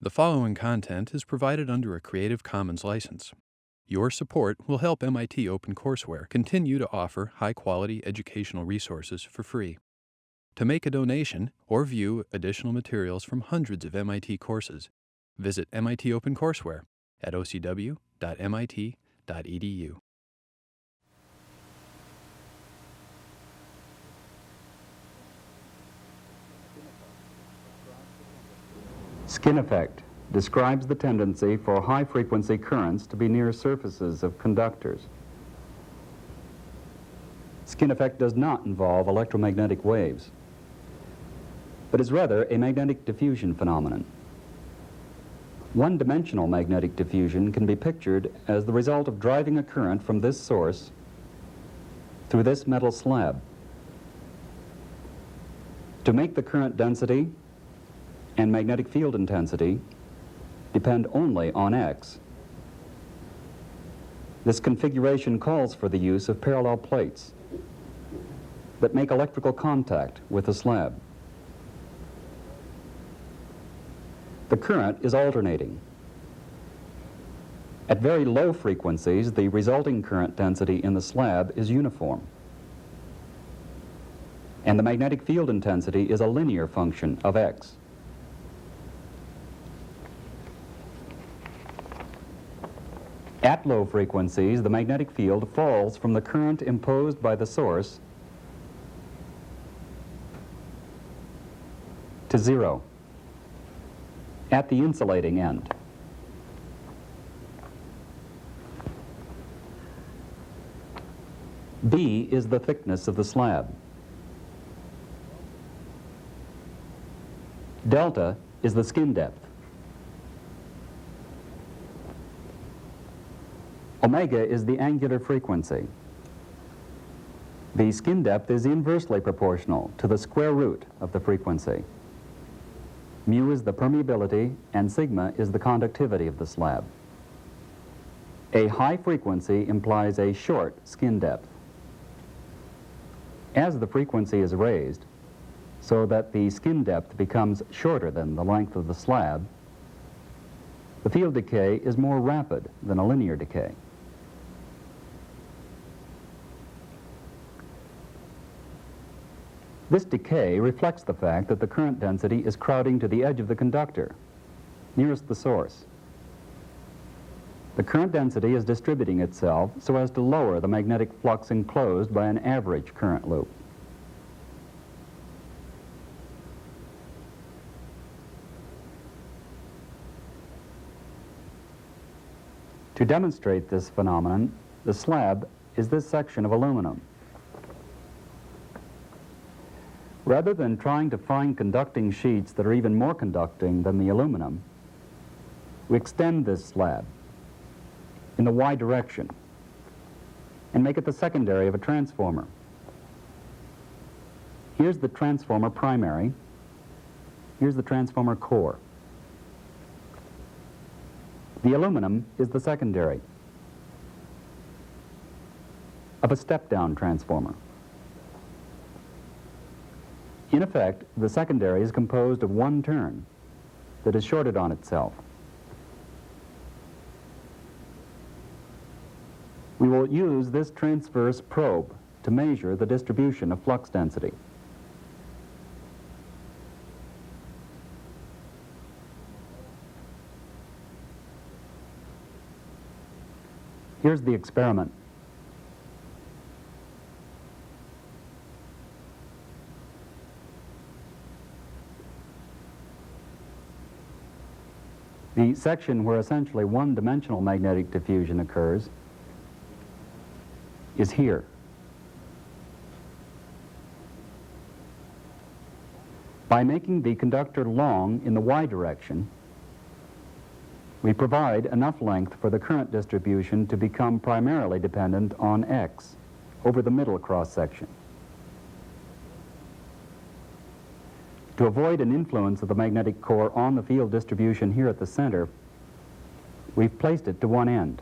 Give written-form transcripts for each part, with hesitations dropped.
The following content is provided under a Creative Commons license. Your support will help MIT OpenCourseware continue to offer high-quality educational resources for free. To make a donation or view additional materials from hundreds of MIT courses, visit MIT OpenCourseware at ocw.mit.edu. Skin effect describes the tendency for high-frequency currents to be near surfaces of conductors. Skin effect does not involve electromagnetic waves, but is rather a magnetic diffusion phenomenon. One-dimensional magnetic diffusion can be pictured as the result of driving a current from this source through this metal slab. To make the current density and magnetic field intensity depend only on X, this configuration calls for the use of parallel plates that make electrical contact with the slab. The current is alternating. At very low frequencies, the resulting current density in the slab is uniform, and the magnetic field intensity is a linear function of X. At low frequencies, the magnetic field falls from the current imposed by the source to zero at the insulating end. B is the thickness of the slab. Delta is the skin depth. Omega is the angular frequency. The skin depth is inversely proportional to the square root of the frequency. Mu is the permeability, and sigma is the conductivity of the slab. A high frequency implies a short skin depth. As the frequency is raised, so that the skin depth becomes shorter than the length of the slab, the field decay is more rapid than a linear decay. This decay reflects the fact that the current density is crowding to the edge of the conductor, nearest the source. The current density is distributing itself so as to lower the magnetic flux enclosed by an average current loop. To demonstrate this phenomenon, the slab is this section of aluminum. Rather than trying to find conducting sheets that are even more conducting than the aluminum, we extend this slab in the Y direction and make it the secondary of a transformer. Here's the transformer primary. Here's the transformer core. The aluminum is the secondary of a step-down transformer. In effect, the secondary is composed of one turn that is shorted on itself. We will use this transverse probe to measure the distribution of flux density. Here's the experiment. The section where essentially one-dimensional magnetic diffusion occurs is here. By making the conductor long in the Y direction, we provide enough length for the current distribution to become primarily dependent on X over the middle cross-section. To avoid an influence of the magnetic core on the field distribution here at the center, we've placed it to one end.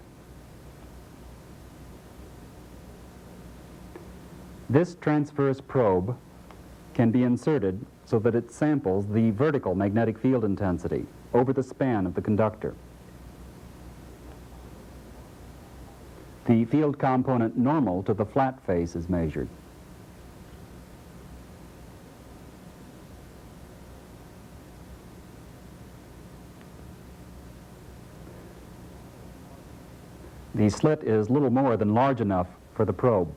This transverse probe can be inserted so that it samples the vertical magnetic field intensity over the span of the conductor. The field component normal to the flat face is measured. The slit is little more than large enough for the probe.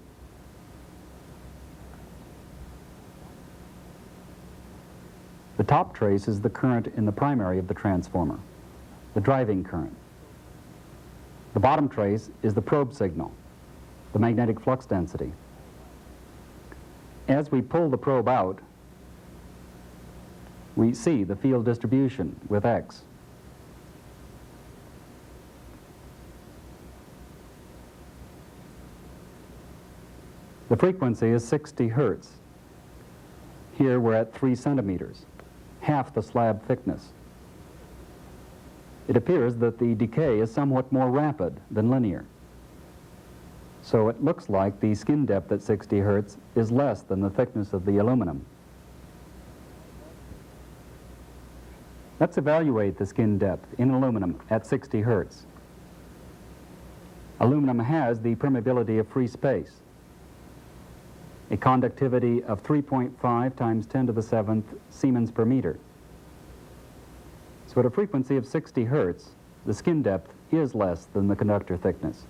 The top trace is the current in the primary of the transformer, the driving current. The bottom trace is the probe signal, the magnetic flux density. As we pull the probe out, we see the field distribution with X. The frequency is 60 hertz. Here we're at 3 centimeters, half the slab thickness. It appears that the decay is somewhat more rapid than linear. So it looks like the skin depth at 60 hertz is less than the thickness of the aluminum. Let's evaluate the skin depth in aluminum at 60 hertz. Aluminum has the permeability of free space, a conductivity of 3.5 times 10 to the 7th Siemens per meter. So at a frequency of 60 hertz, the skin depth is less than the conductor thickness.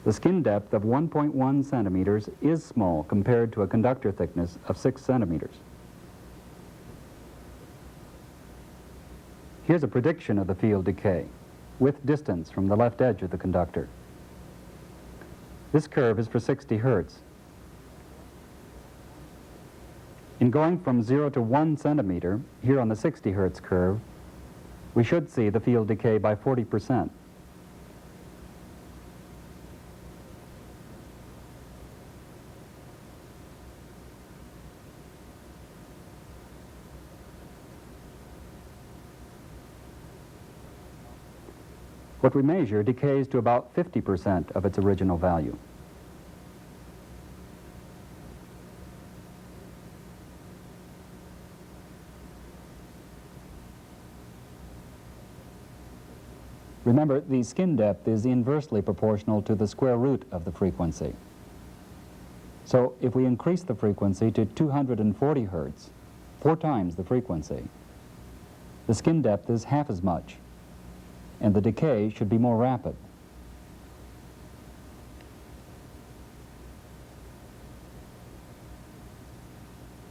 The skin depth of 1.1 centimeters is small compared to a conductor thickness of 6 centimeters. Here's a prediction of the field decay with distance from the left edge of the conductor. This curve is for 60 hertz. In going from 0 to 1 centimeter, here on the 60 hertz curve, we should see the field decay by 40%. What we measure decays to about 50% of its original value. Remember, the skin depth is inversely proportional to the square root of the frequency. So if we increase the frequency to 240 hertz, 4 times the frequency, the skin depth is half as much, and the decay should be more rapid.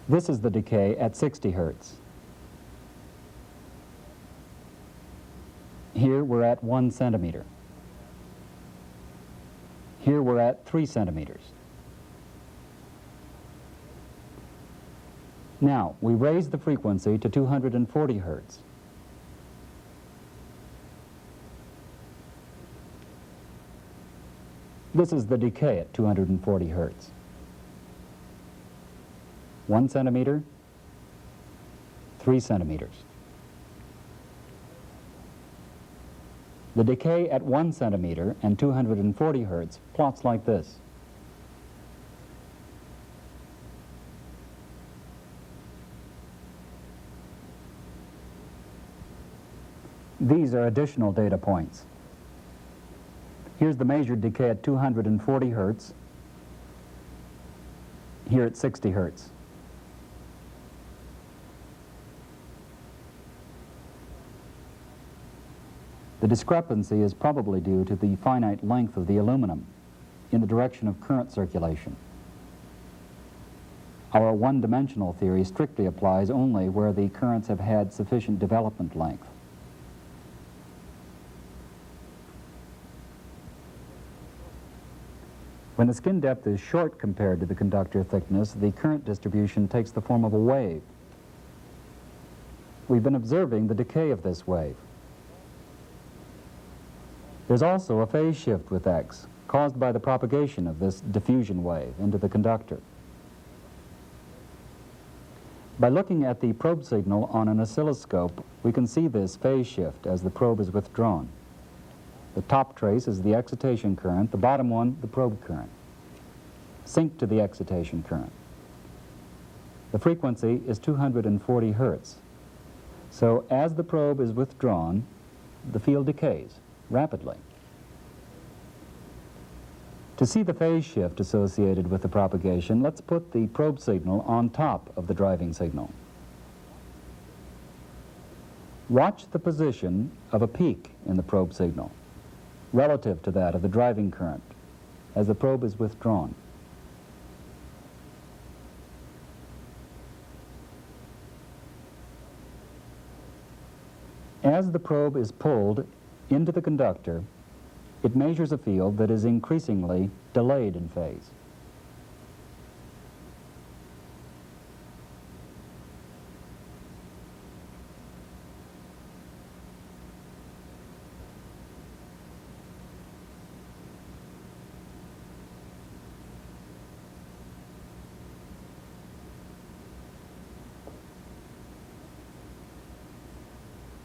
This is the decay at 60 hertz. Here we're at 1 centimeter. Here we're at 3 centimeters. Now, we raise the frequency to 240 hertz. This is the decay at 240 hertz. 1 centimeter, 3 centimeters. The decay at 1 centimeter and 240 hertz plots like this. These are additional data points. Here's the measured decay at 240 hertz, here at 60 hertz. The discrepancy is probably due to the finite length of the aluminum in the direction of current circulation. Our one-dimensional theory strictly applies only where the currents have had sufficient development length. When the skin depth is short compared to the conductor thickness, the current distribution takes the form of a wave. We've been observing the decay of this wave. There's also a phase shift with X, caused by the propagation of this diffusion wave into the conductor. By looking at the probe signal on an oscilloscope, we can see this phase shift as the probe is withdrawn. The top trace is the excitation current, the bottom one, the probe current. Sync to the excitation current. The frequency is 240 hertz. So as the probe is withdrawn, the field decays rapidly. To see the phase shift associated with the propagation, let's put the probe signal on top of the driving signal. Watch the position of a peak in the probe signal relative to that of the driving current as the probe is withdrawn. As the probe is pulled into the conductor, it measures a field that is increasingly delayed in phase.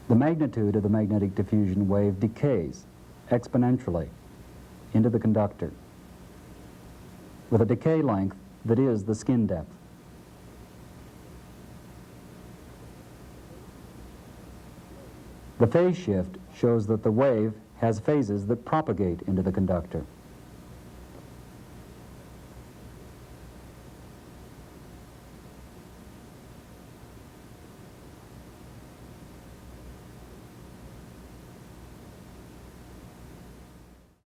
The magnitude of the magnetic diffusion wave decays exponentially into the conductor with a decay length that is the skin depth. The phase shift shows that the wave has phases that propagate into the conductor.